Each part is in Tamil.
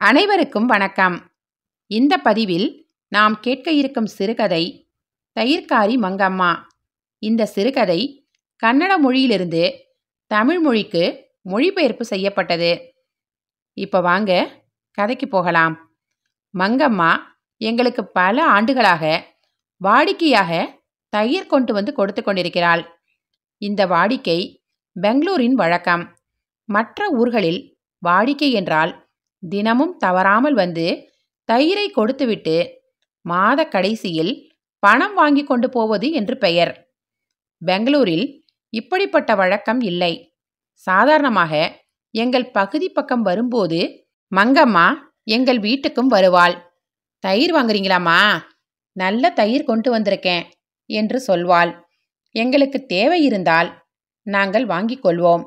அனைவருக்கும் வணக்கம். இந்த பதிவில் நாம் கேட்க இருக்கும் சிறுகதை தயிர்காரி மங்கம்மா. இந்த சிறுகதை கன்னட மொழியிலிருந்து தமிழ் மொழிக்கு மொழிபெயர்ப்பு செய்யப்பட்டது. இப்போ வாங்க கதைக்கு போகலாம். மங்கம்மா எங்களுக்கு பல ஆண்டுகளாக வாடிக்கையாக தயிர் கொண்டு வந்து கொடுத்து கொண்டிருக்கிறாள். இந்த வாடிக்கை பெங்களூரின் வழக்கம். மற்ற ஊர்களில் வாடிக்கை என்றால் தினமும் தவறாமல் வந்து தயிரை கொடுத்துவிட்டு மாத கடைசியில் பணம் வாங்கி கொண்டு போவது என்று பெயர். பெங்களூரில் இப்படிப்பட்ட வழக்கம் இல்லை. சாதாரணமாக எங்கள் பகுதி பக்கம் வரும்போது மங்கம்மா எங்கள் வீட்டுக்கும் வருவாள். தயிர் வாங்குறீங்களாம்மா? நல்ல தயிர் கொண்டு வந்திருக்கேன் என்று சொல்வாள். எங்களுக்கு தேவை இருந்தால் நாங்கள் வாங்கிக் கொள்வோம்.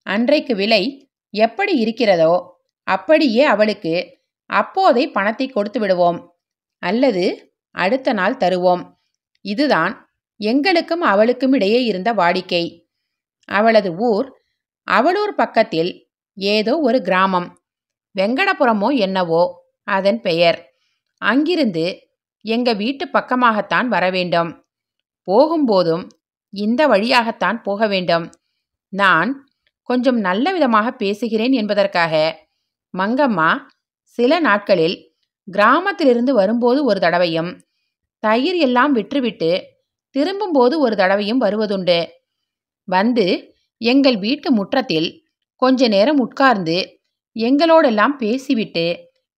அன்றைக்கு விலை எப்படி இருக்கிறதோ அப்படியே அவளுக்கு அப்போதே பணத்தை கொடுத்து விடுவோம், அல்லது அடுத்த நாள் தருவோம். இதுதான் எங்களுக்கும் அவளுக்கும் இடையே இருந்த வாடிக்கை. அவளது ஊர் அவளூர் பக்கத்தில் ஏதோ ஒரு கிராமம், வெங்கடபுரமோ என்னவோ அதன் பெயர். அங்கிருந்து எங்க வீட்டு பக்கமாகத்தான் வர வேண்டும். போகும்போதும் இந்த வழியாகத்தான் போக வேண்டும். நான் கொஞ்சம் நல்ல விதமாக பேசுகிறேன் என்பதற்காக மங்கம்மா சில நாட்களில் கிராமத்திலிருந்து வரும்போது ஒரு தடவையும், தயிர் எல்லாம் விற்றுவிட்டு திரும்பும்போது ஒரு தடவையும் வருவதுண்டு. வந்து எங்கள் வீட்டு முற்றத்தில் கொஞ்ச நேரம் உட்கார்ந்து எங்களோடெல்லாம் பேசிவிட்டு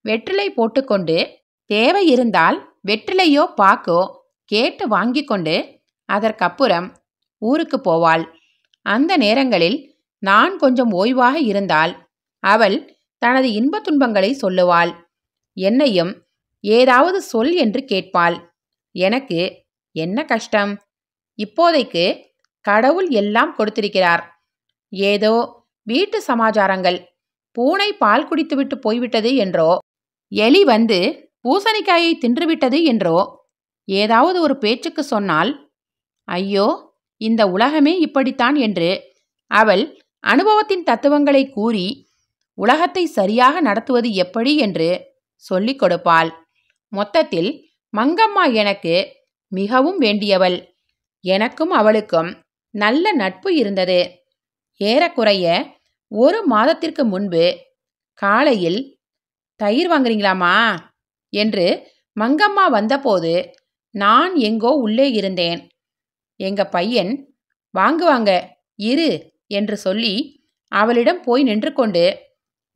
வெற்றிலை போட்டுக்கொண்டு, தேவை இருந்தால் வெற்றிலையோ பாக்கோ கேட்டு வாங்கி கொண்டு அதற்கப்புறம் ஊருக்கு போவாள். அந்த நேரங்களில் நான் கொஞ்சம் ஓய்வாக இருந்தால் அவள் தனது இன்பத் துன்பங்களை சொல்லுவாள். என்னையும் ஏதாவது சொல் என்று கேட்பாள். எனக்கு என்ன கஷ்டம்? இப்போதைக்கு கடவுள் எல்லாம் கொடுத்திருக்கிறார். ஏதோ வீட்டு சமாச்சாரங்கள், பூனை பால் குடித்துவிட்டு போய்விட்டது என்றோ, எலி வந்து பூசணிக்காயை தின்றுவிட்டது என்றோ ஏதாவது ஒரு பேச்சுக்கு சொன்னால், ஐயோ இந்த உலகமே இப்படித்தான் என்று அவள் அனுபவத்தின் தத்துவங்களை கூறி உலகத்தை சரியாக நடத்துவது எப்படி என்று சொல்லிக் கொடுப்பாள். மொத்தத்தில் மங்கம்மா எனக்கு மிகவும் வேண்டியவள். எனக்கும் அவளுக்கும் நல்ல நட்பு இருந்தது. ஏறக்குறைய ஒரு மாதத்திற்கு முன்பு காலையில் தயிர் வாங்குறீங்களாமா என்று மங்கம்மா வந்தபோது நான் எங்கோ உள்ளே இருந்தேன். எங்க பையன் வாங்குவாங்க இரு என்று சொல்லி அவளிடம் போய் நின்று கொண்டு,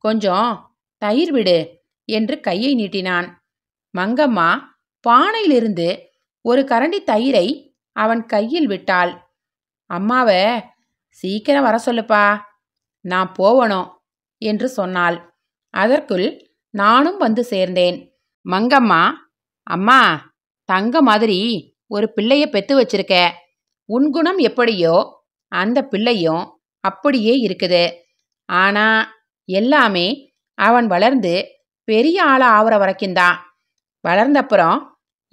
கொஞ்சம் தயிர் விடு என்று கையை நீட்டினான். மங்கம்மா பானையிலிருந்து ஒரு கரண்டி தயிரை அவன் கையில் விட்டாள். அம்மாவை சீக்கிரம் வர சொல்லுப்பா, நான் போவணும் என்று சொன்னாள். அதற்குள் நானும் வந்து சேர்ந்தேன். மங்கம்மா, அம்மா தங்க மாதிரி ஒரு பிள்ளைய பெத்து வச்சிருக்க. உன் குணம் எப்படியோ அந்த பிள்ளையும் அப்படியே இருக்குது. ஆனா எல்லாமே அவன் வளர்ந்து பெரிய ஆளா ஆவற வரைக்கும்தான். வளர்ந்தப்புறம்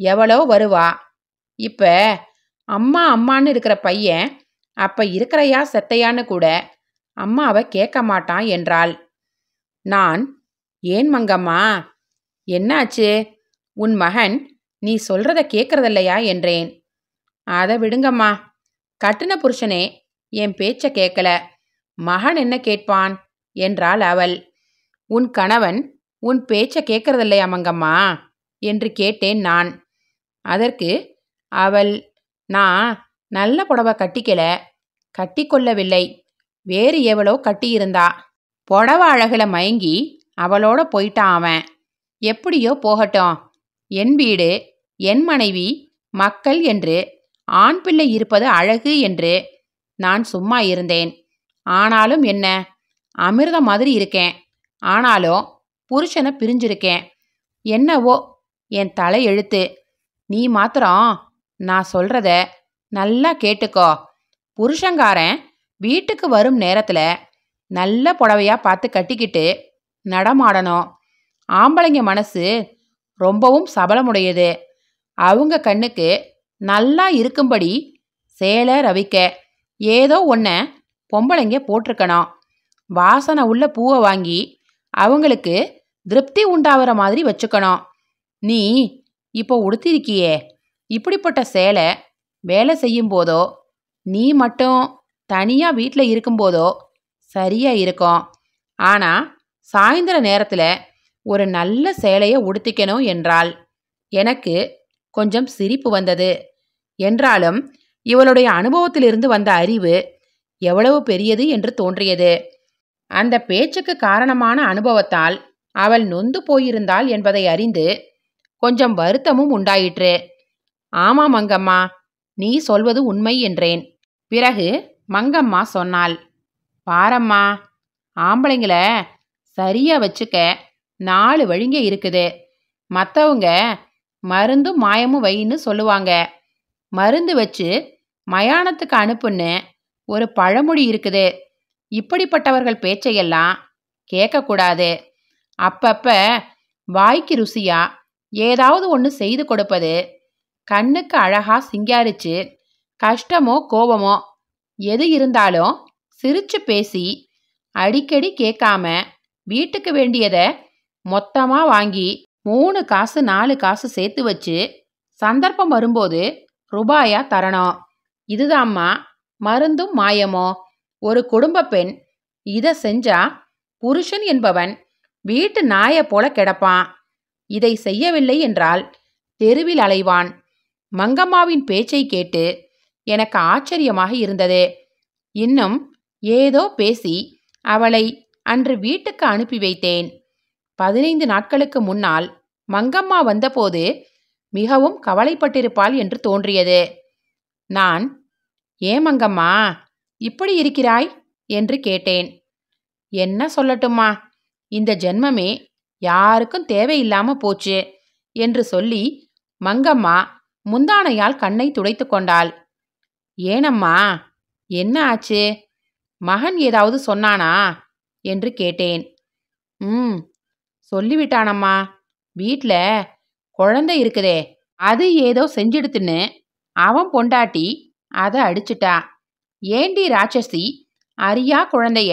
எவ்வளோ வருவா. இப்ப அம்மா அம்மான்னு இருக்கிற பையன் அப்ப இருக்கிறையா செத்தையான்னு கூட அம்மாவை கேட்க மாட்டான் என்றாள். நான், ஏன் மங்கம்மா, என்னாச்சு? உன் மகன் நீ சொல்றத கேட்கறதில்லையா என்றேன். அதை விடுங்கம்மா, கட்டின புருஷனே என் பேச்ச கேட்கல, மகன் என்ன கேட்பான் என்றாள் அவள். உன் கணவன் உன் பேச்ச கேட்கறதில்லையா மங்கம்மா என்று கேட்டேன் நான். அதற்கு அவள், நான் நல்ல புடவை கட்டிக்கல, கட்டிக்கொள்ளவில்லை, வேறு எவளோ கட்டியிருந்தா. புடவை அழகுல மயங்கி அவளோட போயிட்டான் அவன். எப்படியோ போகட்டும், என் வீடு, என் மனைவி, மக்கள் என்று ஆண் பிள்ளை இருப்பது அழகு என்று நான் சும்மா இருந்தேன். ஆனாலும் என்ன, அமிர்தம் மாதிரி இருக்கேன். ஆனாலும் புருஷனை பிரிஞ்சிருக்கேன். என்னவோ என் தலை எழுத்து. நீ மாத்திரம் நான் சொல்றத நல்லா கேட்டுக்கோ. புருஷங்காரன் வீட்டுக்கு வரும் நேரத்துல நல்ல புடவையா பார்த்து கட்டிக்கிட்டு நடமாடணும். ஆம்பளைங்க மனசு ரொம்பவும் சபலமுடையது. அவங்க கண்ணுக்கு நல்லா இருக்கும்படி சேலை ரவிக்க ஏதோ ஒன்றை பொம்பளைங்க போட்டிருக்கணும். வாசனை உள்ள பூவை வாங்கி அவங்களுக்கு திருப்தி உண்டாகிற மாதிரி வச்சுக்கணும். நீ இப்போ உடுத்திருக்கியே, இப்படிப்பட்ட சேலை வேலை செய்யும் போதோ நீ மட்டும் தனியாக வீட்டில் இருக்கும்போதோ சரியா இருக்கும். ஆனால் சாயந்தர நேரத்தில் ஒரு நல்ல சேலையை உடுத்திக்கணும் என்றாள். எனக்கு கொஞ்சம் சிரிப்பு வந்தது. என்றாலும் இவளுடைய அனுபவத்திலிருந்து வந்த அறிவு எவ்வளவு பெரியது என்று தோன்றியது. அந்த பேச்சுக்கு காரணமான அனுபவத்தால் அவள் நொந்து போயிருந்தாள் என்பதை அறிந்து கொஞ்சம் வருத்தமும் உண்டாயிற்று. ஆமாம் மங்கம்மா, நீ சொல்வது உண்மை என்றேன். பிறகு மங்கம்மா சொன்னாள், பாரம்மா, ஆம்பளைங்கள சரியா வச்சுக்க 4 வழிங்க இருக்குது. மற்றவங்க மருந்தும் மாயமும் வைன்னு சொல்லுவாங்க. மருந்து வச்சு மயானத்துக்கு அனுப்புன்னு ஒரு பழமொழி இருக்குது. இப்படிப்பட்டவர்கள் பேச்சையெல்லாம் கேட்கக்கூடாது. அப்பப்ப வாய்க்கு ருசியா ஏதாவது ஒன்று செய்து கொடுப்பது, கண்ணுக்கு அழகா சிங்காரிச்சு கஷ்டமோ கோபமோ எது இருந்தாலும் சிரிச்சு பேசி அடிக்கடி கேட்காம வீட்டுக்கு வேண்டியதை மொத்தமாக வாங்கி 3 காசு 4 காசு சேர்த்து வச்சு சந்தர்ப்பம் வரும்போது ரூபாயா தரணும். இதுதாம்மா மருந்தும் மாயமோ. ஒரு குடும்ப பெண் இதை செஞ்சா புருஷன் என்பவன் வீட்டு நாயை போல கிடப்பான். இதை செய்யவில்லை என்றால் தெருவில் அலைவான். மங்கம்மாவின் பேச்சை கேட்டு எனக்கு ஆச்சரியமாக இருந்தது. இன்னும் ஏதோ பேசி அவளை அன்று வீட்டுக்கு அனுப்பி வைத்தேன். 15 நாட்களுக்கு முன்னால் மங்கம்மா வந்தபோது மிகவும் கவலைப்பட்டிருப்பாள் என்று தோன்றியது. நான், ஏன் மங்கம்மா இப்படி இருக்கிறாய் என்று கேட்டேன். என்ன சொல்லட்டுமா, இந்த ஜென்மமே யாருக்கும் தேவையில்லாம போச்சு என்று சொல்லி மங்கம்மா முந்தானையால் கண்ணை துடைத்து கொண்டாள். ஏனம்மா, என்ன ஆச்சு? மகன் ஏதாவது சொன்னானா என்று கேட்டேன். சொல்லிவிட்டானம்மா. வீட்டில் குழந்தை இருக்குதே, அது ஏதோ செஞ்சிடுத்துன்னு அவன் பொண்டாட்டி அதை அடிச்சிட்டா. ஏண்டி ராட்சசி, அறியா குழந்தைய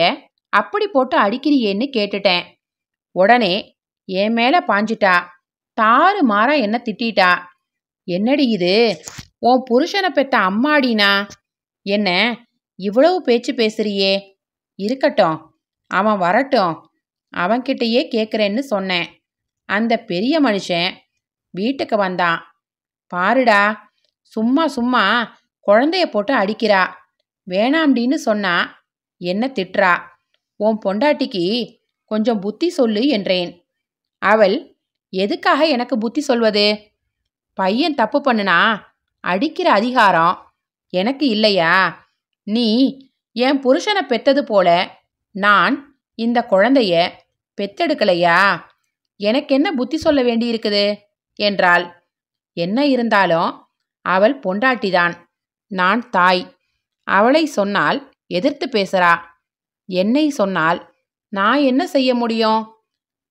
அப்படி போட்டு அடிக்கிறியேன்னு கேட்டுட்டேன். உடனே என் மேலே பாஞ்சிட்டா. தாறு மாறா என்ன திட்டிட்டா. என்னடி இது, உன் புருஷனை பெத்த அம்மாடினா என்ன இவ்வளவு பேச்சு பேசுறியே? இருக்கட்டும், அவன் வரட்டும், அவன்கிட்டயே கேட்குறேன்னு சொன்னேன். அந்த பெரிய மனுஷன் வீட்டுக்கு வந்தான். பாருடா, சும்மா சும்மா குழந்தைய போட்டு அடிக்கிறா. வேணாம்டின்னு சொன்னா என்ன திட்டுறா. உன் பொண்டாட்டிக்கு கொஞ்சம் புத்தி சொல்லு என்றேன். அவள், எதுக்காக எனக்கு புத்தி சொல்வது? பையன் தப்பு பண்ணுனா அடிக்கிற அதிகாரம் எனக்கு இல்லையா? நீ என் புருஷனை பெத்தது போல நான் இந்த குழந்தைய பெத்தெடுக்கலையா? எனக்கு என்ன புத்தி சொல்ல வேண்டியிருக்குது என்றாள். என்ன இருந்தாலும் அவள் பொண்டாட்டிதான், நான் தாய். அவளை சொன்னால் எதிர்த்து பேசுறா. என்னை சொன்னால் நான் என்ன செய்ய முடியும்?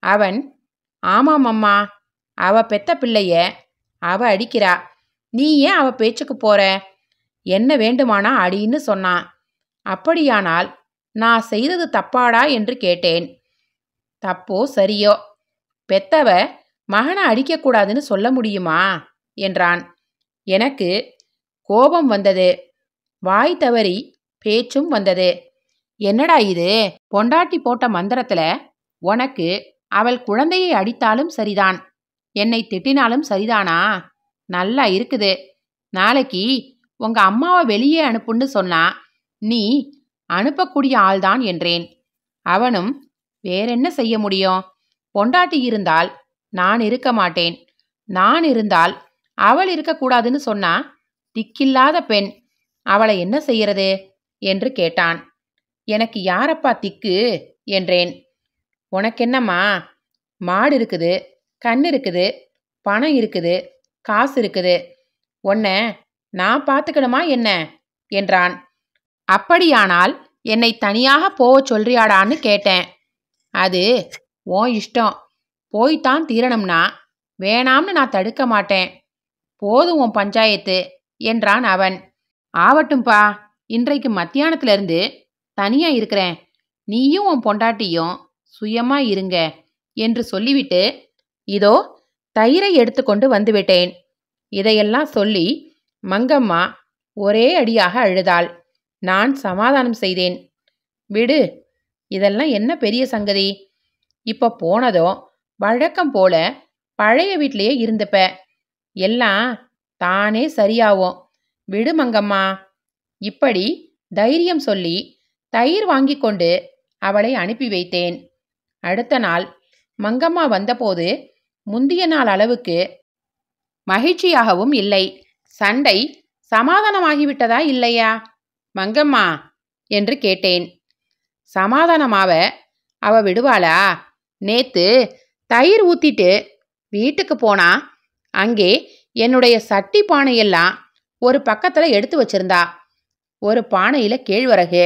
அவன், ஆமாம் அம்மா, அவ பெத்த பிள்ளைய அவ அடிக்கிறா. நீ ஏன் அவ பேச்சுக்கு போற? என்ன வேண்டுமானா அடின்னு சொன்னான். அப்படியானால் நான் செய்தது தப்பாடா என்று கேட்டேன். தப்போ சரியோ, பெத்தவ மகனை அடிக்கக்கூடாதுன்னு சொல்ல முடியுமா என்றான். எனக்கு கோபம் வந்தது. வாய் தவறி பேச்சும் வந்தது. என்னடா இது, பொண்டாட்டி போட்ட மந்திரத்துல உனக்கு அவள் குழந்தையை அடித்தாலும் சரிதான், என்னை திட்டினாலும் சரிதானா? நல்லா இருக்குது. நாளைக்கு உங்க அம்மாவை வெளியே அனுப்புன்னு சொன்னா நீ அனுப்பக்கூடிய ஆள்தான் என்றேன். அவனும், வேறென்ன செய்ய முடியும்? பொண்டாட்டி இருந்தால் நான் இருக்க மாட்டேன், நான் இருந்தால் அவள் இருக்கக்கூடாதுன்னு சொன்னா திக்கில்லாத பெண், அவளை என்ன செய்யறது என்று கேட்டான். எனக்கு யாரப்பா திக்கு என்றேன். உனக்கென்னம்மா, மாடு இருக்குது, கண் இருக்குது, பணம் இருக்குது, காசு இருக்குது, உன்னை நான் பார்த்துக்கணுமா என்ன என்றான். அப்படியானால் என்னை தனியாக போக சொல்றியாடான்னு கேட்டேன். அது உன் இஷ்டம், போய்த்தான் தீரணும்னா வேணாம்னு நான் தடுக்க மாட்டேன். போதும் உன் பஞ்சாயத்து என்றான் அவன். ஆவட்டும்பா, இன்றைக்கு மத்தியானத்திலிருந்து தனியா இருக்கிறேன். நீயும் உன் பொண்டாட்டியும் சுயமா இருங்க என்று சொல்லிவிட்டு இதோ தயிரை எடுத்துக்கொண்டு வந்துவிட்டேன். இதையெல்லாம் சொல்லி மங்கம்மா ஒரே அடியாக அழுதாள். நான் சமாதானம் செய்தேன். விடு, இதெல்லாம் என்ன பெரிய சங்கதி? இப்ப போனதும் வழக்கம் போல பழைய வீட்லயே இருந்துப்ப. எல்லாம் தானே சரியாவும். விடு மங்கம்மா. இப்படி தைரியம் சொல்லி தயிர் வாங்கி கொண்டு அவளை அனுப்பி வைத்தேன். அடுத்த நாள் மங்கம்மா வந்தபோது முந்திய நாள் அளவுக்கு மகிழ்ச்சியாகவும் இல்லை. சண்டை சமாதானமாகிவிட்டதா இல்லையா மங்கம்மா என்று கேட்டேன். சமாதானமாவ அவ விடுவாளா? நேத்து தயிர் ஊத்திட்டு வீட்டுக்கு போனா அங்கே என்னுடைய சட்டி பானையெல்லாம் ஒரு பக்கத்துல எடுத்து வச்சிருந்தா. ஒரு பானையில கேழ்வரகு,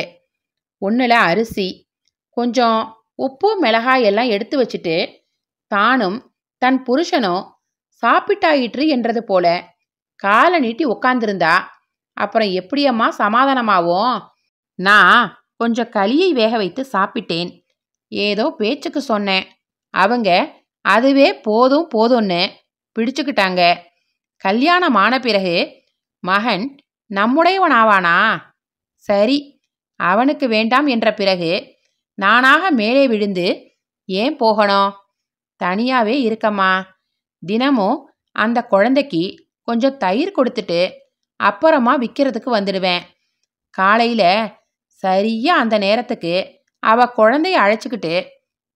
ஒன்னுல அரிசி, கொஞ்சம் உப்பு மிளகாய் எல்லாம் எடுத்து வச்சுட்டு தானும் தன் புருஷனும் சாப்பிட்டாயிற்று என்றது போல காலை நீட்டி உக்காந்துருந்தா. அப்புறம் எப்படியம்மா சமாதானமாவும்? நான் கொஞ்சம் களியை வேக வைத்து சாப்பிட்டேன். ஏதோ பேச்சுக்கு சொன்னேன். அவங்க அதுவே போதும் போதும்னு பிடிச்சுக்கிட்டாங்க. கல்யாணம் ஆன பிறகு மகன் நம்முடையவனாவானா? சரி, அவனுக்கு வேண்டாம் என்ற பிறகு நானாக மேலே விழுந்து ஏன் போகணும்? தனியாவே இருக்கம்மா. தினமும் அந்த குழந்தைக்கு கொஞ்சம் தயிர் கொடுத்துட்டு அப்புறமா விற்கிறதுக்கு வந்துடுவேன். காலையில சரியா அந்த நேரத்துக்கு அவ குழந்தைய அழைச்சிக்கிட்டு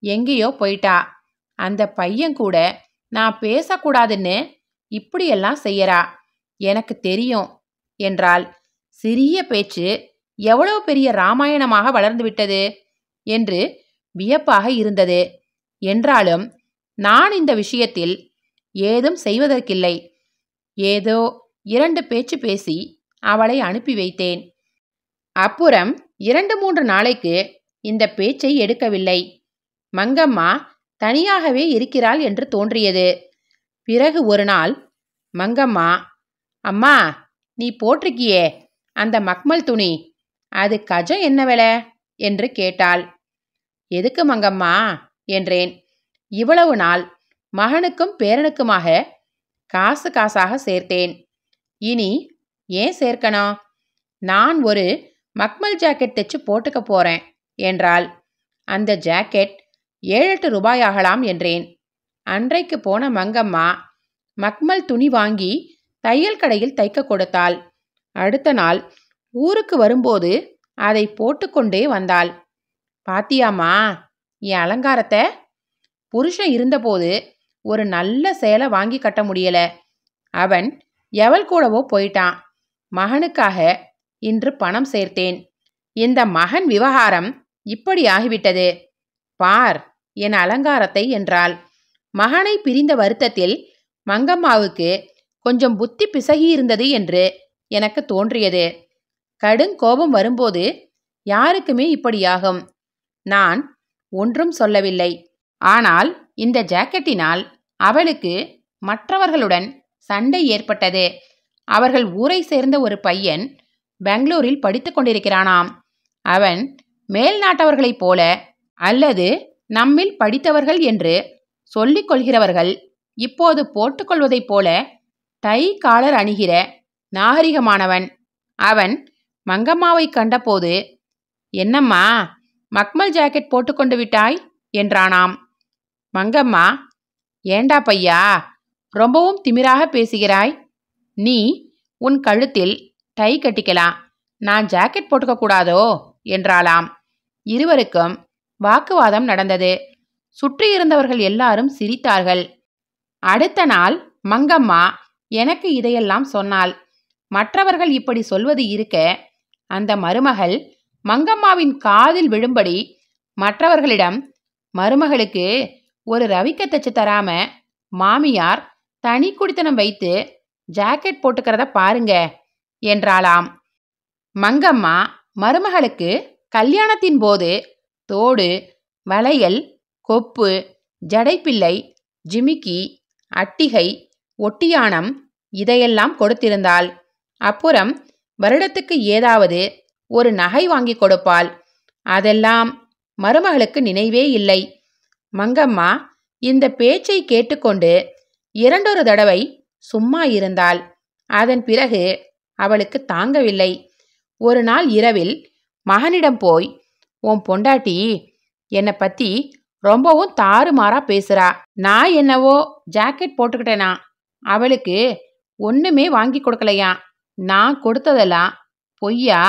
எங்கேயோ போயிட்டா. அந்த பையன் கூட நான் பேசக்கூடாதுன்னு இப்படியெல்லாம் செய்யறா. எனக்கு தெரியும் என்றாள். சிறிய பேச்சு எவ்வளவு பெரிய ராமாயணமாக வளர்ந்து விட்டது என்று வியப்பாக இருந்தது. என்றாலும் நான் இந்த விஷயத்தில் ஏதும் செய்வதற்கில்லை. ஏதோ 2 பேச்சு பேசி அவளை அனுப்பி வைத்தேன். அப்புறம் 2-3 நாளைக்கு இந்த பேச்சை எடுக்கவில்லை. மங்கம்மா தனியாகவே இருக்கிறாள் என்று தோன்றியது. பிறகு ஒரு நாள் மங்கம்மா, அம்மா, நீ போட்டிருக்கியே அந்த மக்மல் துணி, அது கஜம் என்ன விலை என்று கேட்டாள். எதுக்கு மங்கம்மா என்றேன். இவ்வளவு நாள் மகனுக்கும் பேரனுக்குமாக காசு காசாக சேர்த்தேன். இனி ஏன் சேர்க்கணும்? நான் ஒரு மக்மல் ஜாக்கெட் தைச்சு போட்டுக்க போறேன் என்றாள். அந்த ஜாக்கெட் 7-8 ரூபாய் ஆகலாம் என்றேன். அன்றைக்கு போன மங்கம்மா மக்மல் துணி வாங்கி தையல் கடையில் தைக்க கொடுத்தாள். அடுத்த நாள் ஊருக்கு வரும்போது அதை போட்டுக்கொண்டே வந்தாள். பாத்தியாம்மா என் அலங்காரத்தை? புருஷன் இருந்தபோது ஒரு நல்ல சேலை வாங்கி கட்ட முடியல. அவன் எவள் கூடவோ போயிட்டான். மகனுக்காக இன்று பணம் சேர்த்தேன். இந்த மகன் விவகாரம் இப்படி ஆகிவிட்டது. பார் என் அலங்காரத்தை என்றாள். மகனை பிரிந்த வருத்தத்தில் மங்கம்மாவுக்கு கொஞ்சம் புத்தி பிசகி இருந்தது என்று எனக்கு தோன்றியது. கடுங்கோபம் வரும்போது யாருக்குமே இப்படியாகும். நான் ஒன்றும் சொல்லவில்லை. ஆனால் இந்த ஜாக்கெட்டினால் அவளுக்கு மற்றவர்களுடன் சண்டை ஏற்பட்டது. அவர்கள் ஊரை சேர்ந்த ஒரு பையன் பெங்களூரில் படித்து கொண்டிருக்கிறானாம். அவன் மேல் நாட்டவர்களைப் போல அல்லது நம்மில் படித்தவர்கள் என்று சொல்லிக் கொள்கிறவர்கள் இப்போது போட்டுக்கொள்வதைப் போல டை காலர் அணிகிற நாகரிகமானவன். அவன் மங்கம்மாவை கண்டபோது, என்னம்மா மக்மல் ஜாக்கெட் போட்டுக்கொண்டு விட்டாய் என்றானாம். மங்கம்மா, ஏண்டா பையா ரொம்பவும் திமிராக பேசுகிறாய்? நீ உன் கழுத்தில் டை கட்டிக்கலாம், நான் ஜாக்கெட் போட்டுக்க கூடாதோ என்றாளாம். இருவருக்கும் வாக்குவாதம் நடந்தது. சுற்றியிருந்தவர்கள் எல்லாரும் சிரித்தார்கள். அடுத்த நாள் மங்கம்மா எனக்கு இதையெல்லாம் சொன்னாள். மற்றவர்கள் இப்படி சொல்வது இருக்க, அந்த மருமகள் மங்கம்மாவின் காதில் விழும்படி மற்றவர்களிடம், மருமகளுக்கு ஒரு ரவிக்க தச்சு தராம மாமியார் தனி குடித்தனம் வைத்து ஜாக்கெட் போட்டுக்கிறத பாருங்க என்றாளாம். மங்கம்மா மருமகளுக்கு கல்யாணத்தின் போது தோடு, வளையல், கொப்பு, ஜடைப்பிள்ளை, ஜிமிக்கி, அட்டிகை, ஒட்டியானம் இதையெல்லாம் கொடுத்திருந்தாள். அப்புறம் வருடத்துக்கு ஏதாவது ஒரு நகை வாங்கி கொடுப்பாள். அதெல்லாம் மருமகளுக்கு நினைவே இல்லை. மங்கம்மா இந்த பேச்சை கேட்டுக்கொண்டு இரண்டொரு தடவை சும்மா இருந்தாள். அதன் பிறகு அவளுக்கு தாங்கவில்லை. ஒரு நாள் இரவில் மகனிடம் போய், உன் பொண்டாட்டி என்னை பத்தி ரொம்பவும் தாறுமாறா பேசுறா. நான் என்னவோ ஜாக்கெட் போட்டுக்கிட்டேனா, அவளுக்கு ஒண்ணுமே வாங்கி கொடுக்கலையா. நான் கொடுத்ததெல்லாம் பொய்யா?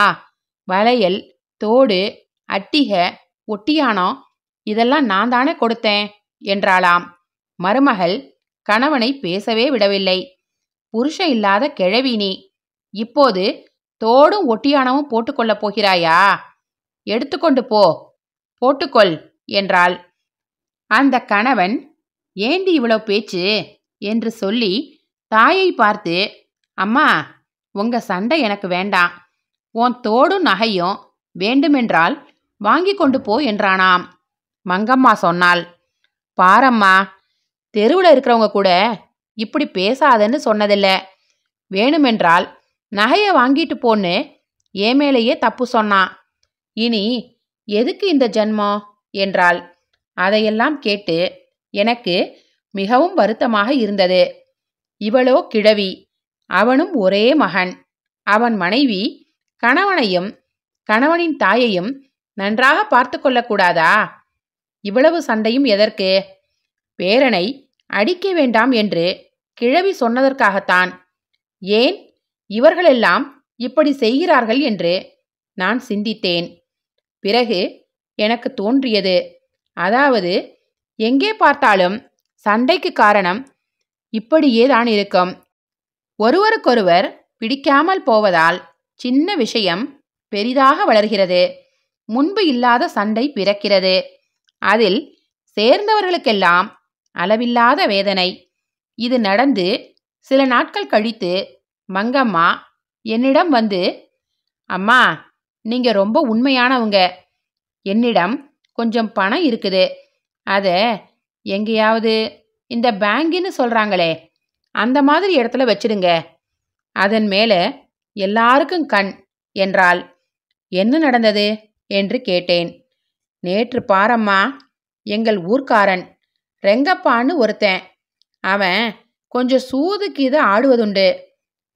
வளையல், தோடு, அட்டிகை, ஒட்டியானம் இதெல்லாம் நான் தானே கொடுத்தேன் என்றாளாம். மருமகள் கணவனை பேசவே விடவில்லை. புருஷன் இல்லாத கிழவி நீ, இப்போது தோடும் ஒட்டியானமும் போட்டுக்கொள்ளப் போகிறாயா? எடுத்துக்கொண்டு போ, போட்டுக்கொள் என்றாள். அந்த கணவன், ஏண்டி இவ்வளோ பேச்சு என்று சொல்லி தாயை பார்த்து, அம்மா, உங்க சண்டை எனக்கு வேண்டாம். உன் தோடும் நகையும் வேண்டுமென்றால் வாங்கி கொண்டு போ என்றானாம். மங்கம்மா சொன்னாள், பாரம்மா, தெருவில் இருக்கிறவங்க கூட இப்படி பேசாதன்னு சொன்னதில்ல. வேணுமென்றால் நகையை வாங்கிட்டு போன்னு என் மேலேயே தப்பு சொன்னான். இனி எதுக்கு இந்த ஜன்மம் என்றாள். அதையெல்லாம் கேட்டு எனக்கு மிகவும் வருத்தமாக இருந்தது. இவளோ கிழவி, அவனும் ஒரே மகன். அவன் மனைவி கணவனையும் கணவனின் தாயையும் நன்றாக பார்த்து கொள்ளக்கூடாதா? இவ்வளவு சண்டையும் எதற்கு? பேரனை அடிக்க வேண்டாம் என்று கிழவி சொன்னதற்காகத்தான். ஏன் இவர்களெல்லாம் இப்படி செய்கிறார்கள் என்று நான் சிந்தித்தேன். பிறகு எனக்கு தோன்றியது, அதாவது எங்கே பார்த்தாலும் சண்டைக்கு காரணம் இப்படியே தான் இருக்கும். ஒருவருக்கொருவர் பிடிக்காமல் போவதால் சின்ன விஷயம் பெரிதாக வளர்கிறது. முன்பு இல்லாத சண்டை பிறக்கிறது. அதில் சேர்ந்தவர்களுக்கெல்லாம் அளவில்லாத வேதனை. இது நடந்து சில நாட்கள் கழித்து மங்கம்மா என்னிடம் வந்து, அம்மா, நீங்க ரொம்ப உண்மையானவங்க. என்னிடம் கொஞ்சம் பணம் இருக்குது. அதை எங்கேயாவது இந்த பேங்கின்னு சொல்றாங்களே அந்த மாதிரி இடத்துல வச்சிடுங்க. அதன் மேலே எல்லாருக்கும் கண் என்றாள். என்ன நடந்தது என்று கேட்டேன். நேற்று பாரம்மா, எங்கள் ஊர்க்காரன் ரெங்கப்பான்னு ஒருத்தன். அவன் கொஞ்சம் சூதுக்கு இதை ஆடுவதுண்டு.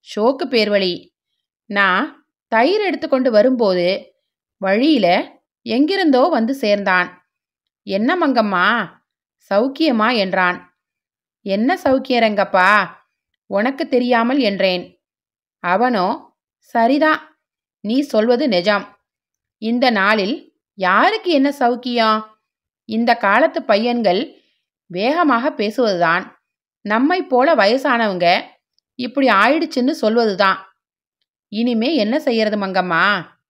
ஷோக்கு பேர்வழி. நான் தயிர் எடுத்துக்கொண்டு வரும்போது வழியில எங்கிருந்தோ வந்து சேர்ந்தான். என்ன மங்கம்மா, சௌக்கியமா என்றான். என்ன சௌக்கியம் ரெங்கப்பா, உனக்கு தெரியாமல் என்றேன். அவனோ, சரிதான், நீ சொல்வது நிஜம். இந்த நாளில் யாருக்கு என்ன சௌக்கியம்? இந்த காலத்து பையன்கள் வேகமாக பேசுவதுதான். நம்மை போல வயசானவங்க இப்படி ஆயிடுச்சுன்னு சொல்வதுதான். இனிமே என்ன செய்யறது மங்கம்மா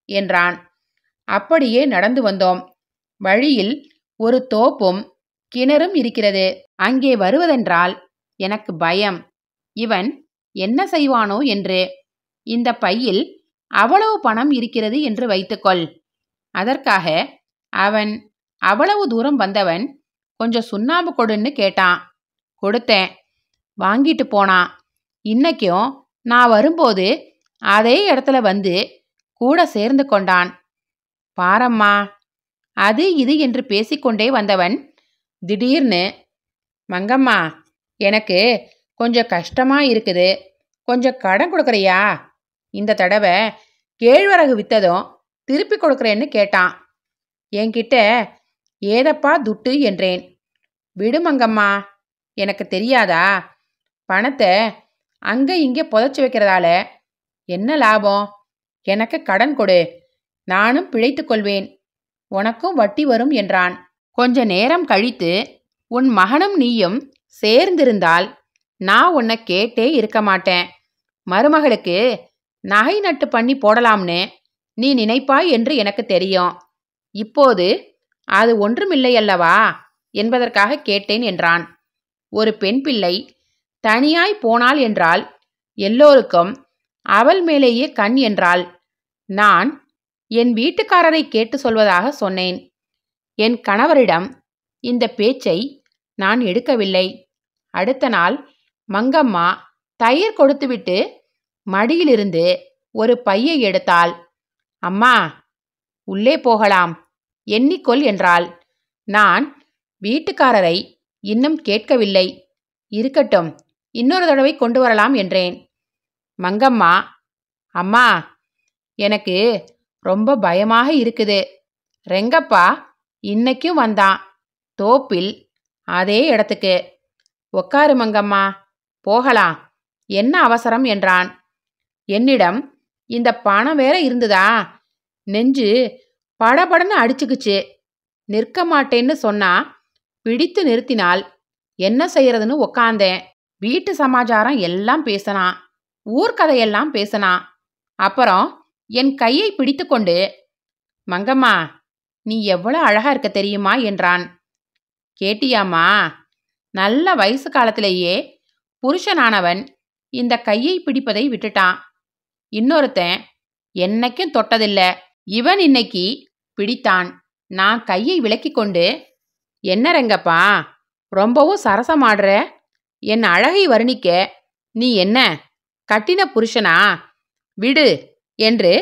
என்றான். அப்படியே நடந்து வந்தோம். வழியில் ஒரு தோப்பும் கிணறும் இருக்கிறது. அங்கே வருவதென்றால் எனக்கு பயம். இவன் என்ன செய்வானோ என்று. இந்த பையில் அவ்வளவு பணம் இருக்கிறது என்று வைத்துக்கொள். அதற்காக அவன் அவ்வளவு தூரம் வந்தவன் கொஞ்சம் சுண்ணாம்பு கொடுன்னு கேட்டான். கொடுத்தேன். வாங்கிட்டு போனான். இன்னைக்கும் நான் வரும்போது அதே இடத்துல வந்து கூட சேர்ந்து கொண்டான். பாரம்மா, அது இது என்று பேசிக்கொண்டே வந்தவன் திடீர்னு, மங்கம்மா, எனக்கு கொஞ்சம் கஷ்டமா இருக்குது, கொஞ்சம் கடன் கொடுக்குறியா? இந்த தடவை கேழ்வரகு வித்ததும் திருப்பி கொடுக்குறேன்னு கேட்டான். என்கிட்ட ஏதப்பா துட்டு என்றேன். விடுமங்கம்மா, எனக்கு தெரியாதா? பணத்தை அங்கே இங்கே புதைச்சி வைக்கிறதால என்ன லாபம்? எனக்கு கடன் கொடு, நானும் பிழைத்து கொள்வேன், உனக்கும் வட்டி வரும் என்றான். கொஞ்ச நேரம் கழித்து, உன் மகனும் நீயும் சேர்ந்திருந்தால் நான் உன்னை கேட்டே இருக்க மாட்டேன். மருமகளுக்கு நகை நட்டு பண்ணி போடலாம்னு நீ நினைப்பாய் என்று எனக்கு தெரியும். இப்போது அது ஒன்றுமில்லையல்லவா என்பதற்காக கேட்டேன் என்றான். ஒரு பெண் பிள்ளை தனியாய் போனாள் என்றால் எல்லோருக்கும் அவள் மேலேயே கண் என்றாள். நான் என் வீட்டுக்காரரை கேட்டு சொல்வதாக சொன்னேன். என் கணவரிடம் இந்த பேச்சை நான் எடுக்கவில்லை. அடுத்த நாள் மங்கம்மா தயிர் கொடுத்துவிட்டு மடியிலிருந்து ஒரு பையை எடுத்தாள். அம்மா, உள்ளே போகலாம், எண்ணிக்கொள் என்றாள். நான் வீட்டுக்காரரை இன்னும் கேட்கவில்லை. இருக்கட்டும், இன்னொரு தடவை கொண்டு வரலாம் என்றேன். மங்கம்மா, அம்மா, எனக்கு ரொம்ப பயமாக இருக்குது. ரெங்கப்பா இன்னைக்கும் வந்தான், தோப்பில், அதே இடத்துக்கு. உக்காரு மங்கம்மா, போகலாம், என்ன அவசரம் என்றான். என்னிடம் இந்த பணம் வேற இருந்ததா, நெஞ்சு படபடன்னு அடிச்சுக்குச்சு. நிற்க மாட்டேன்னு சொன்னா பிடித்து நிறுத்தினால் என்ன செய்யறதுன்னு உக்காந்தேன். வீட்டு சமாச்சாரம் எல்லாம் பேசினான், ஊர்க்கதையெல்லாம் பேசினான். அப்புறம் என் கையை பிடித்து கொண்டு, மங்கம்மா, நீ எவ்வளவு அழகா இருக்க தெரியுமா என்றான். கேட்டியாம்மா, நல்ல வயசு காலத்திலேயே புருஷனானவன் இந்த கையை பிடிப்பதை விட்டுட்டான். இன்னொருத்தன் என்னைக்கும் தொட்டதில்ல, இவன் இன்னைக்கு பிடித்தான். நான் கையை விலக்கி கொண்டு, என்ன ரெங்கப்பா, ரொம்பவும் சரசமாடுற? என் அழகை வர்ணிக்க நீ என்ன கட்டின புருஷனா? விடு என்று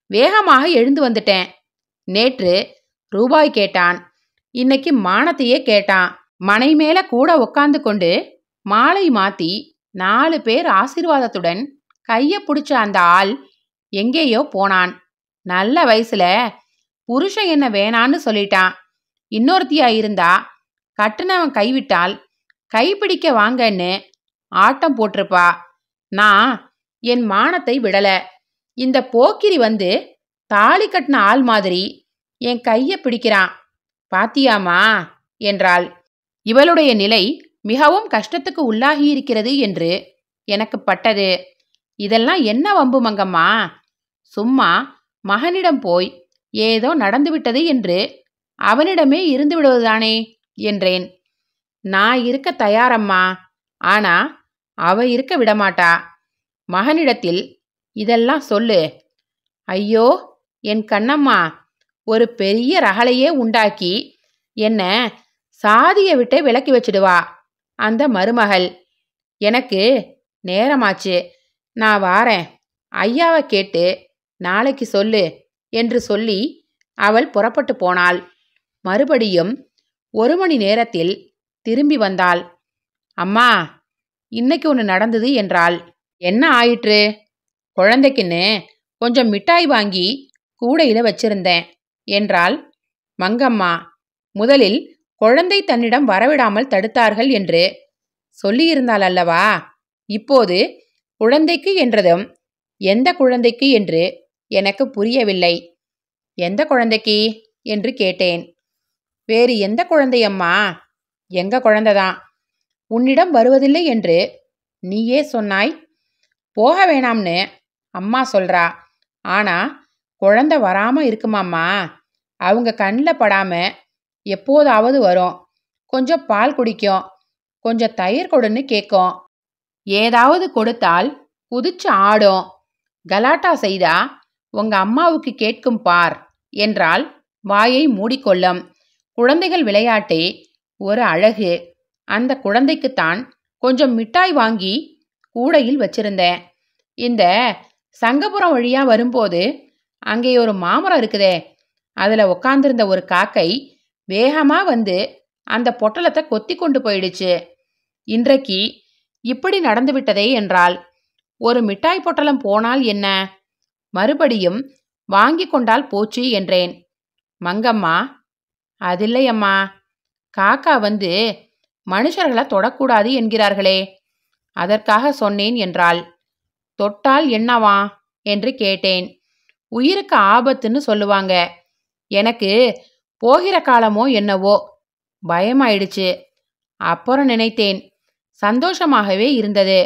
வேகமாக எழுந்து வந்துட்டேன். நேற்று ரூபாய் கேட்டான், இன்னைக்கு மானத்தையே கேட்டான். மனை மேல கூட உக்காந்து கொண்டு மாலை மாத்தி 4 பேர் ஆசீர்வாதத்துடன் கைய பிடிச்ச அந்த ஆள் எங்கேயோ போனான். நல்ல வயசுல புருஷன் என்ன வேணான்னு சொல்லிட்டான். இன்னொருத்தியா இருந்தா கட்டுனவன் கைவிட்டால் கைப்பிடிக்க வாங்கன்னு ஆட்டம் போட்டிருப்பா. நான் என் மானத்தை விடல. இந்த போக்கிரி வந்து தாலி கட்டின ஆள் மாதிரி என் கைய பிடிக்கிறான். பாத்தியாமா என்றாள். இவளுடைய நிலை மிகவும் கஷ்டத்துக்கு உள்ளாகியிருக்கிறது என்று எனக்கு பட்டது. இதெல்லாம் என்ன வம்பு மங்கம்மா? சும்மா மகனிடம் போய் ஏதோ நடந்துவிட்டது என்று அவனிடமே இருந்து விடுவதுதானே என்றேன். நான் இருக்க தயாரம்மா, ஆனா அவ இருக்க விடமாட்டா. மகனிடத்தில் இதெல்லாம் சொல்லு. ஐயோ என் கண்ணம்மா, ஒரு பெரிய ரகளையே உண்டாக்கி என்ன சாதியை விட்டே விலக்கி வச்சிடுவா அந்த மருமகள். எனக்கு நேரமாச்சு, நான் வாரேன், ஐயாவை கேட்டு நாளைக்கு சொல்லு என்று சொல்லி அவள் புறப்பட்டு போனாள். மறுபடியும் 1 மணி நேரத்தில் திரும்பி வந்தாள். அம்மா, இன்னைக்கு ஒன்று நடந்தது என்றாள். என்ன ஆயிற்று? குழந்தைக்குன்னு கொஞ்சம் மிட்டாய் வாங்கி கூடையில வச்சிருந்தேன் என்றாள் மங்கம்மா. முதலில் குழந்தை தன்னிடம் வரவிடாமல் தடுத்தார்கள் என்று சொல்லியிருந்தாள் அல்லவா? இப்போது குழந்தைக்கு என்றதும் எந்த குழந்தைக்கு என்று எனக்கு புரியவில்லை. எந்த குழந்தைக்கு என்று கேட்டேன். வேறு எந்த குழந்தையம்மா? எங்க குழந்தைதான். உன்னிடம் வருவதில்லை என்று நீயே சொன்னாய். போக வேணாம்னு அம்மா சொல்றா. ஆனா குழந்தை வராம இருக்குமாம்மா. அவங்க கண்ணில் படாம எப்போதாவது வரும். கொஞ்சம் பால் குடிக்கும், கொஞ்சம் தயிர் கொடுன்னு கேட்கும். ஏதாவது கொடுத்தால் குதிச்சு ஆடும். கலாட்டா செய்தா உங்க அம்மாவுக்கு கேட்கும் பார் என்றால் வாயை மூடிக்கொள்ளும். குழந்தைகள் விளையாட்டே ஒரு அழகு. அந்த குழந்தைக்குத்தான் கொஞ்சம் மிட்டாய் வாங்கி கூடையில் வச்சிருந்தேன். இந்த சங்கபுரம் வழியா வரும்போது அங்கே ஒரு மாமரம் இருக்குதே, அதுல உக்காந்திருந்த ஒரு காக்கை வேகமா வந்து அந்த பொட்டலத்தை கொத்தி கொண்டு போயிடுச்சு. இன்றைக்கு இப்படி நடந்துவிட்டதே என்றாள். ஒரு மிட்டாய் பொட்டலம் போனால் என்ன, மறுபடியும் வாங்கி கொண்டால் போச்சு என்றேன். மங்கம்மா, அதில்லையம்மா, காக்கா வந்து மனுஷர்களை தொடக்கூடாது என்கிறார்களே, அதற்காக சொன்னேன் என்றாள். தொட்டால் என்னவா என்று கேட்டேன். உயிருக்கு ஆபத்துன்னு சொல்லுவாங்க. எனக்கு போகிற காலமோ என்னவோ பயமாயிடுச்சு. அப்புறம் நினைத்தேன், சந்தோஷமாகவே இருந்தது.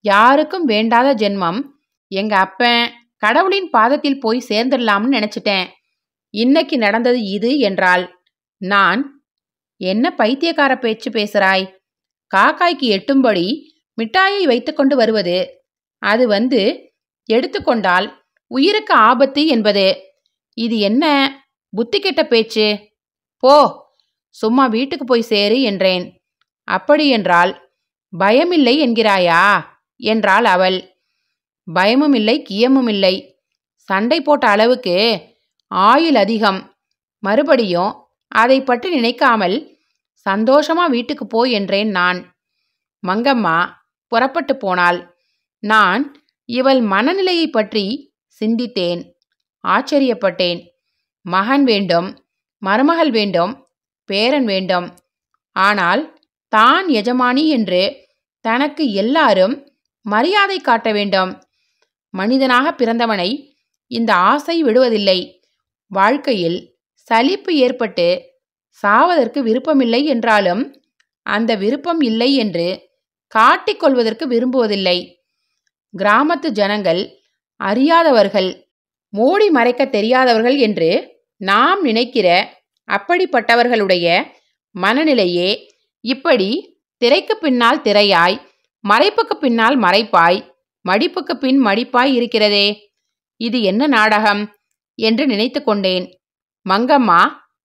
யாருக்கும் வேண்டாத ஜென்மம் எங்க அப்பன் கடவுளின் பாதத்தில் போய் சேர்ந்துடலாம்னு நினைச்சிட்டேன். இன்னைக்கு நடந்தது இது என்றாள். நான், என்ன பைத்தியக்கார பேச்சு பேசுறாய்? காக்காய்க்கு எட்டும்படி மிட்டாயை வைத்துக்கொண்டு வருவது, அது வந்து எடுத்துக்கொண்டால் உயிருக்கு ஆபத்து என்பது, இது என்ன புத்தி கெட்ட பேச்சு? போ, சும்மா வீட்டுக்கு போய் சேரு என்றேன். அப்படியென்றால் பயமில்லை என்கிறாயா என்றாள் அவள். பயமும் இல்லை, கியமும் இல்லை. சண்டை போட்ட அளவுக்கு ஆயுள் அதிகம். மறுபடியும் அதை பற்றி நினைக்காமல் சந்தோஷமா வீட்டுக்கு போ என்றேன் நான். மங்கம்மா புறப்பட்டு போனாள். நான் இவள் மனநிலையை பற்றி சிந்தித்தேன். ஆச்சரியப்பட்டேன். மகன் வேண்டும், மருமகள் வேண்டும், பேரன் வேண்டும். ஆனால் தான் எஜமானி என்று தனக்கு எல்லாரும் மரியாதை காட்ட வேண்டும். மனிதனாக பிறந்தவனை இந்த ஆசை விடுவதில்லை. வாழ்க்கையில் சலிப்பு ஏற்பட்டு சாவதற்கு விருப்பமில்லை என்றாலும் அந்த விருப்பம் இல்லை என்று காட்டிக்கொள்வதற்கு விரும்புவதில்லை. கிராமத்து ஜனங்கள் அறியாதவர்கள், மூடி மறைக்க தெரியாதவர்கள் என்று நாம் நினைக்கிற அப்படிப்பட்டவர்களுடைய மனநிலையே இப்படி திரைக்கு பின்னால் திரையாய், மறைப்புக்கு பின்னால் மறைப்பாய், மடிப்புக்கு பின் மடிப்பாய் இருக்கிறதே. இது என்ன நாடகம் என்று நினைத்து கொண்டேன். மங்கம்மா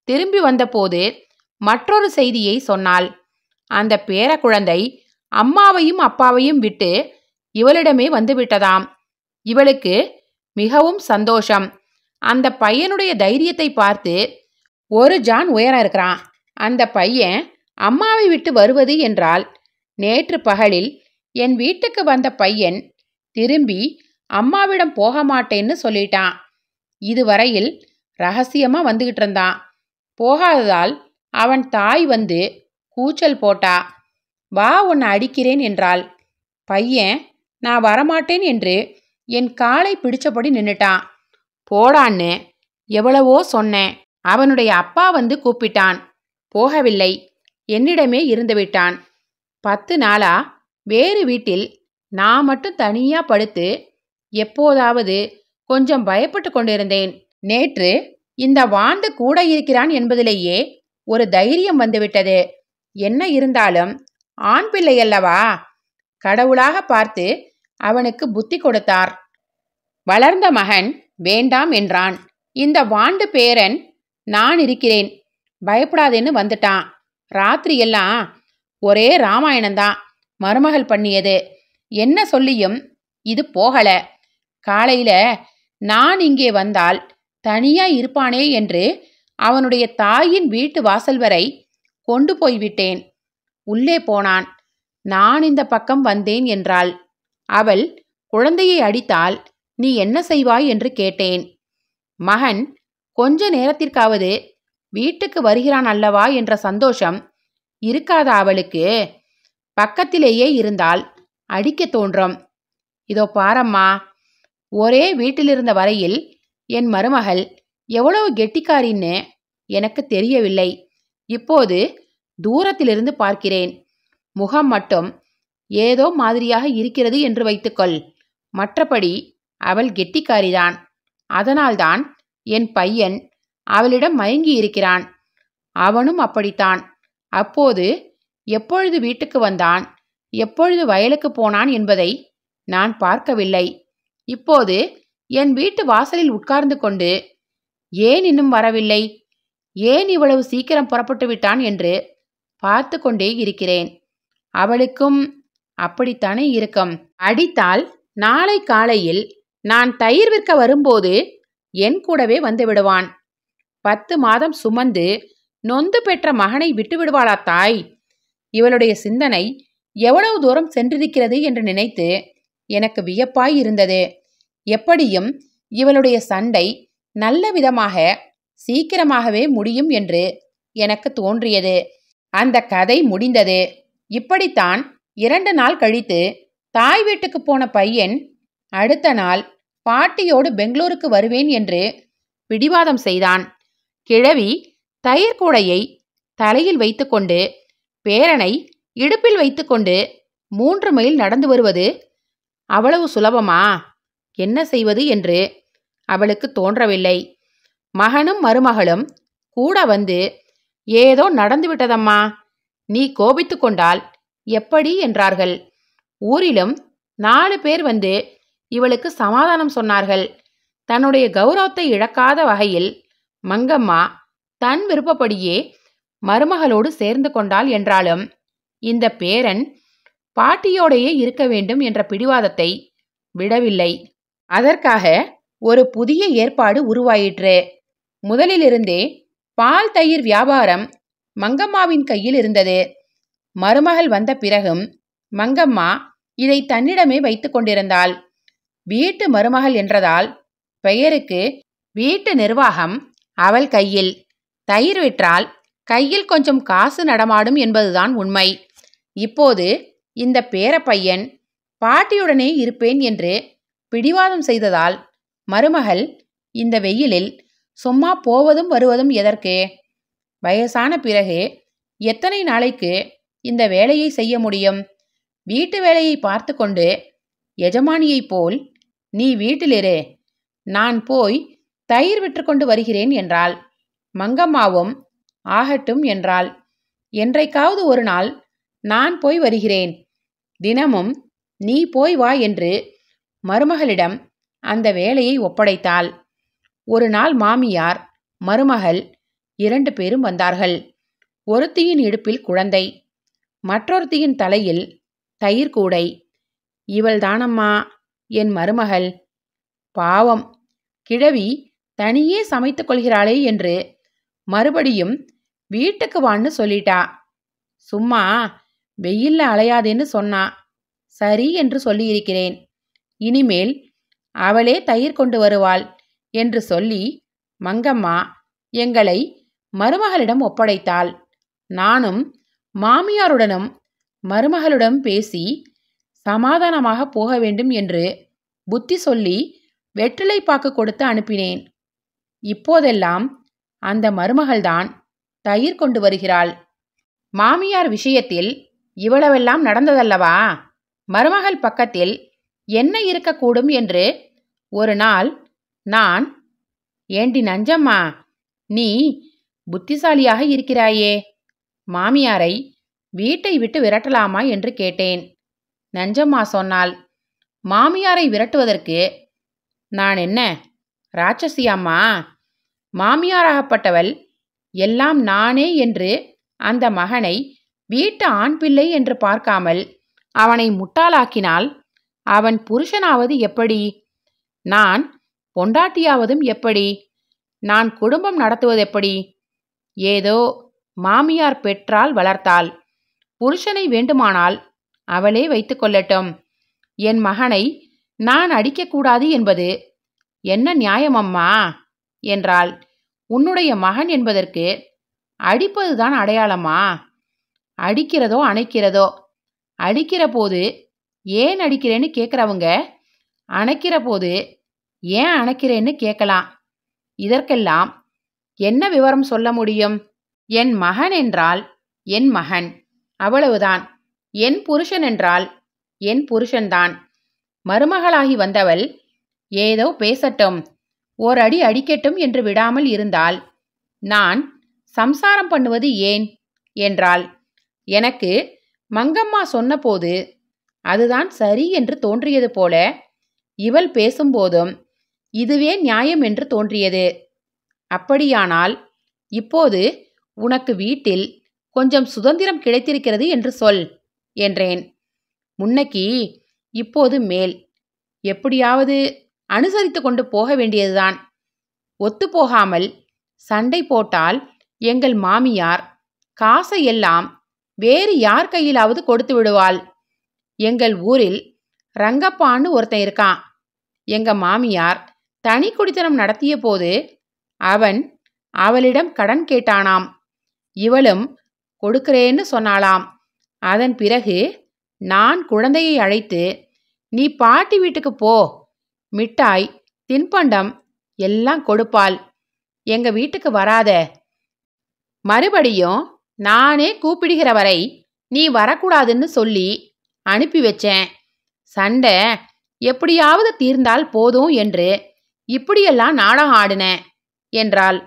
திரும்பி வந்தபோது மற்றொரு செய்தியை சொன்னாள். அந்த பேர குழந்தை அம்மாவையும் அப்பாவையும் விட்டு இவளிடமே வந்துவிட்டதாம். இவளுக்கு மிகவும் சந்தோஷம். அந்த பையனுடைய தைரியத்தை பார்த்து, ஒரு ஜான் உயரம் இருக்கிறான் அந்த பையன் அம்மாவை விட்டு வருவது என்றால், நேற்று பகலில் என் வீட்டுக்கு வந்த பையன் திரும்பி அம்மாவிடம் போக மாட்டேன்னு சொல்லிட்டான். இதுவரையில் ரகசியமா வந்துகிட்டு இருந்தான். போகாததால் அவன் தாய் வந்து கூச்சல் போட்டா. வா, உன்னை அடிக்கிறேன் என்றாள். பையன் நான் வரமாட்டேன் என்று என் காலை பிடிச்சபடி நின்னுட்டான். போடான்னு எவ்வளவோ சொன்னேன். அவனுடைய அப்பா வந்து கூப்பிட்டான். போகவில்லை. என்னிடமே இருந்து விட்டான். 10 நாளா வேறு வீட்டில் நான் மட்டும் தனியா படுத்து எப்போதாவது கொஞ்சம் பயப்பட்டு கொண்டிருந்தேன். நேற்று இந்த வாண்டு கூட இருக்கிறான் என்பதிலேயே ஒரு தைரியம் வந்துவிட்டது. என்ன இருந்தாலும் ஆண் பிள்ளையல்லவா, கடவுளாக பார்த்து அவனுக்கு புத்தி கொடுத்தார். வளர்ந்த மகன் வேண்டாம் என்றான். இந்த வாண்டு பேரன் நான் இருக்கிறேன், பயப்படாதேன்னு வந்துட்டான். ராத்திரி எல்லாம் ஒரே ராமாயணம்தான் மருமகள் பண்ணியது. என்ன சொல்லியும் இது போகல. காலையில நான் இங்கே வந்தால் தனியா இருப்பானே என்று அவனுடைய தாயின் வீட்டு வாசல் வரை கொண்டு போய்விட்டேன். உள்ளே போனான். நான் இந்த பக்கம் வந்தேன் என்றாள். அவள் குழந்தையை அடித்தால் நீ என்ன செய்வாய் என்று கேட்டேன். மகன் கொஞ்ச நேரத்திற்காவது வீட்டுக்கு வருகிறான் அல்லவா என்ற சந்தோஷம் இருக்காத அவளுக்கு? பக்கத்திலேயே இருந்தால் அடிக்க தோன்றும். இதோ பாரம்மா, ஒரே வீட்டிலிருந்த வரையில் என் மருமகள் எவ்வளவு கெட்டிக்காரின்னு எனக்கு தெரியவில்லை. இப்போது தூரத்திலிருந்து பார்க்கிறேன். முகம் மட்டும் ஏதோ மாதிரியாக இருக்கிறது என்று வைத்துக்கொள். மற்றபடி அவள் கெட்டிக்காரிதான். அதனால்தான் என் பையன் அவளிடம் மயங்கி இருக்கிறான். அவனும் அப்படித்தான். அப்போது எப்பொழுது வீட்டுக்கு வந்தான், எப்பொழுது வயலுக்கு போனான் என்பதை நான் பார்க்கவில்லை. இப்போது என் வீட்டு வாசலில் உட்கார்ந்து கொண்டு ஏன் இன்னும் வரவில்லை, ஏன் இவ்வளவு சீக்கிரம் புறப்பட்டு விட்டான் என்று பார்த்து கொண்டே இருக்கிறேன். அவளுக்கும் அப்படித்தானே இருக்கும். அடித்தால் நாளை காலையில் நான் தயிர் விற்க வரும்போது என் கூடவே வந்து விடுவான். 10 மாதம் சுமந்து நொந்து பெற்ற மகனை விட்டு விடுவாளா தாய்? இவளுடைய சிந்தனை எவ்வளவு தூரம் சென்றிருக்கிறது என்று நினைத்து எனக்கு வியப்பாய் இருந்தது. எப்படியும் இவளுடைய சண்டை நல்ல விதமாக சீக்கிரமாகவே முடியும் என்று எனக்கு தோன்றியது. அந்த கதை முடிந்தது. இப்படித்தான் 2 நாள் கழித்து தாய் வீட்டுக்கு போன பையன் அடுத்த நாள் பாட்டியோடு பெங்களூருக்கு வருவேன் என்று பிடிவாதம் செய்தான். கிழவி தயிர் கூடையை தலையில் வைத்துக்கொண்டு பேரனை இடுப்பில் வைத்துக்கொண்டு 3 மைல் நடந்து வருவது அவ்வளவு சுலபமா? என்ன செய்வது என்று அவளுக்கு தோன்றவில்லை. மகனும் மருமகளும் கூட வந்து, ஏதோ நடந்து விட்டதம்மா, நீ கோபித்து கொண்டால் எப்படி என்றார்கள். ஊரிலும் 4 பேர் வந்து இவளுக்கு சமாதானம் சொன்னார்கள். தன்னுடைய கௌரவத்தை இழக்காத வகையில் மங்கம்மா தன் விருப்பப்படியே மருமகளோடு சேர்ந்து கொண்டாள் என்றாலும் இந்த பேரன் பாட்டியோடையே இருக்க வேண்டும் என்ற பிடிவாதத்தை விடவில்லை. அதற்காக ஒரு புதிய ஏற்பாடு உருவாயிற்று. முதலிலிருந்தே பால் தயிர் வியாபாரம் மங்கம்மாவின் கையில் இருந்தது. மருமகள் வந்த பிறகும் மங்கம்மா இதை தன்னிடமே வைத்துக் கொண்டிருந்தாள். வீட்டு மருமகள் என்றதால் பெயருக்கு வீட்டு நிர்வாகம் அவள் கையில். தயிர் விற்றால் கையில் கொஞ்சம் காசு நடமாடும் என்பதுதான் உண்மை. இப்போது இந்த பேரப்பையன் பாட்டியுடனே இருப்பேன் என்று பிடிவாதம் செய்ததால் மருமகள் இந்த வெயிலில் சும்மா போவதும் வருவதும் எதற்கு? வயசான பிறகு எத்தனை நாளைக்கு இந்த வேலையை செய்ய முடியும்? வீட்டு வேலையை பார்த்து கொண்டு எஜமானியைப் போல் நீ வீட்டிலிரு, நான் போய் தயிர் விற்று கொண்டு வருகிறேன் என்றாள். மங்கம்மாவும் ஆகட்டும் என்றாள். என்றைக்காவது ஒரு நாள் நான் போய் வருகிறேன், தினமும் நீ போய் வா என்று மருமகளிடம் அந்த வேலையை ஒப்படைத்தாள். ஒரு நாள் மாமியார் மருமகள் 2 பேரும் வந்தார்கள். ஒருத்தியின் இடுப்பில் குழந்தை, மற்றொருத்தியின் தலையில் தயிர் கூடை. இவள்தானம்மா என் மருமகள். பாவம், கிழவி தனியே சமைத்துக் கொள்கிறாளே என்று மறுபடியும் வீட்டுக்கு வான்னு சொல்லிட்டா. சும்மா வெயில்ல அலையாதேன்னு சொன்னா. சரி என்று சொல்லியிருக்கிறேன். இனிமேல் அவளே தயிர் கொண்டு வருவாள் என்று சொல்லி மங்கம்மா எங்களை மருமகளிடம் ஒப்படைத்தாள். நானும் மாமியாருடனும் மருமகளுடன் பேசி சமாதானமாக போக வேண்டும் என்று புத்தி சொல்லி வெற்றிலை பாக்கு கொடுத்து அனுப்பினேன். இப்போதெல்லாம் அந்த மருமகள்தான் தயிர் கொண்டு வருகிறாள். மாமியார் விஷயத்தில் இவ்வளவெல்லாம் நடந்ததல்லவா? மருமகள் பக்கத்தில் என்ன இருக்கக்கூடும் என்று ஒரு நாள் நான், ஏண்டி நஞ்சம்மா, நீ புத்திசாலியாக இருக்கிறாயே, மாமியாரை வீட்டை விட்டு விரட்டலாமா என்று கேட்டேன். நஞ்சம்மா சொன்னாள், மாமியாரை விரட்டுவதற்கு நான் என்ன ராட்சசியாம்மா? மாமியாராகப்பட்டவள் எல்லாம் நானே என்று அந்த மகனை வீட்டு ஆண் பிள்ளை என்று பார்க்காமல் அவனை முட்டாளாக்கினால் அவன் புருஷனாவது எப்படி? நான் பொண்டாட்டியாவதும் எப்படி? நான் குடும்பம் நடத்துவதெப்படி? ஏதோ மாமியார் பெற்றால் வளர்த்தாள். புருஷனை வேண்டுமானால் அவளே வைத்துக் கொள்ளட்டும். என் மகனை நான் அடிக்கக்கூடாது என்பது என்ன நியாயமம்மா என்றாள். உன்னுடைய மகன் என்பதற்கு அடிப்பதுதான் அடையாளமா? அடிக்கிறதோ அணைக்கிறதோ, அடிக்கிற போது ஏன் அடிக்கிறேன்னு கேட்குறவங்க அணைக்கிற போது ஏன் அணைக்கிறேன்னு கேட்கலாம். இதற்கெல்லாம் என்ன விவரம் சொல்ல முடியும்? என் மகன் என்றால் என் மகன், அவ்வளவுதான். என் புருஷன் என்றால் என் புருஷன்தான். மருமகளாகி வந்தவள் ஏதோ பேசட்டும், ஓரடி அடிக்கட்டும் என்று விடாமல் இருந்தால் நான் சம்சாரம் பண்ணுவது ஏன் என்றாள். எனக்கு மங்கம்மா சொன்னபோது அதுதான் சரி என்று தோன்றியது போல இவள் பேசும்போதும் இதுவே நியாயம் என்று தோன்றியது. அப்படியானால் இப்போது உனக்கு வீட்டில் கொஞ்சம் சுதந்திரம் கிடைத்திருக்கிறது என்று சொல் என்றேன். முன்னைக்கு இப்போது மேல். எப்படியாவது அனுசரித்து கொண்டு போக வேண்டியதுதான். ஒத்துப்போகாமல் சண்டை போட்டால் எங்கள் மாமியார் காசையெல்லாம் வேறு யார் கையிலாவது கொடுத்து விடுவாள். எங்கள் ஊரில் ரங்கப்பான்னு ஒருத்தன் இருக்கான். எங்க மாமியார் தனி குடித்தனம் நடத்திய போது அவன் அவளிடம் கடன் கேட்டானாம். இவளும் கொடுக்கிறேன்னு சொன்னாளாம். அதன் பிறகு நான் குழந்தையை அழைத்து, நீ பாட்டி வீட்டுக்கு போ, மிட்டாய் தின்பண்டம் எல்லாம் கொடுப்பாள், எங்க வீட்டுக்கு வராத. மறுபடியும் நானே கூப்பிடுகிற வரை நீ வரக்கூடாதுன்னு சொல்லி அனுப்பி வச்சேன். சண்டை எப்படியாவது தீர்ந்தால் போதும் என்று இப்படியெல்லாம் நாடகம் ஆடினேன் என்றாள்.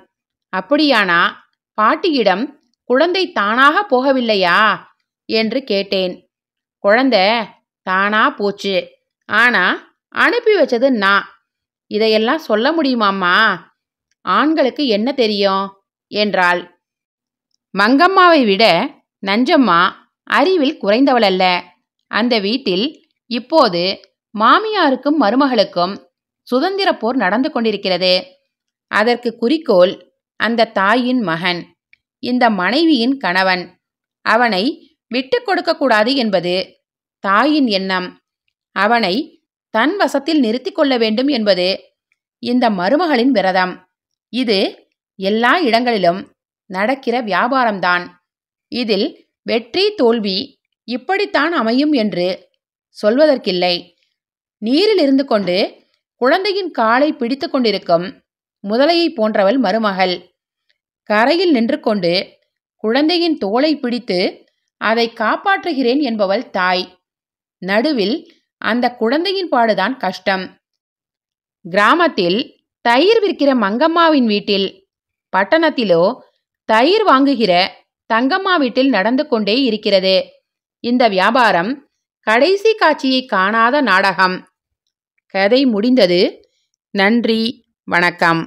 அப்படியானா பாட்டியிடம் குழந்தை தானாக போகவில்லையா என்று கேட்டேன். குழந்தை தானா போச்சு, ஆனா அனுப்பி வச்சது நான். இதையெல்லாம் சொல்ல முடியுமாம்மா? ஆண்களுக்கு என்ன தெரியும் என்றாள். மங்கம்மாவை விட நஞ்சம்மா அறிவில் குறைந்தவளல்ல. அந்த வீட்டில் இப்போது மாமியாருக்கும் மருமகளுக்கும் சுதந்திர போர் நடந்து கொண்டிருக்கிறது. அதற்கு குறிக்கோள் அந்த தாயின் மகன். இந்த மனைவியின் கணவன். அவனை விட்டு கொடுக்கக்கூடாது என்பது தாயின் எண்ணம். அவனை தன் வசத்தில் நிறுத்தி கொள்ள வேண்டும் என்பது இந்த மருமகளின் விரதம். இது எல்லா இடங்களிலும் நடக்கிற வியாபாரம்தான். இதில் வெற்றி தோல்வி இப்படித்தான் அமையும் என்று சொல்வதற்கில்லை. நீரில் இருந்து கொண்டு குழந்தையின் காலை பிடித்து கொண்டிருக்கும் முதலையை போன்றவள் மருமகள். கரையில் நின்று கொண்டு குழந்தையின் தோளை பிடித்து அதை காப்பாற்றுகிறேன் என்பவள் தாய். நடுவில் அந்த குழந்தையின் பாடுதான் கஷ்டம். கிராமத்தில் தயிர் விற்கிற மங்கம்மாவின் வீட்டில், பட்டணத்திலோ தயிர் வாங்குகிற தங்கம்மா வீட்டில் நடந்து கொண்டே இருக்கிறது இந்த வியாபாரம். கடைசி காட்சியை காணாத நாடகம். கதை முடிந்தது. நன்றி, வணக்கம்.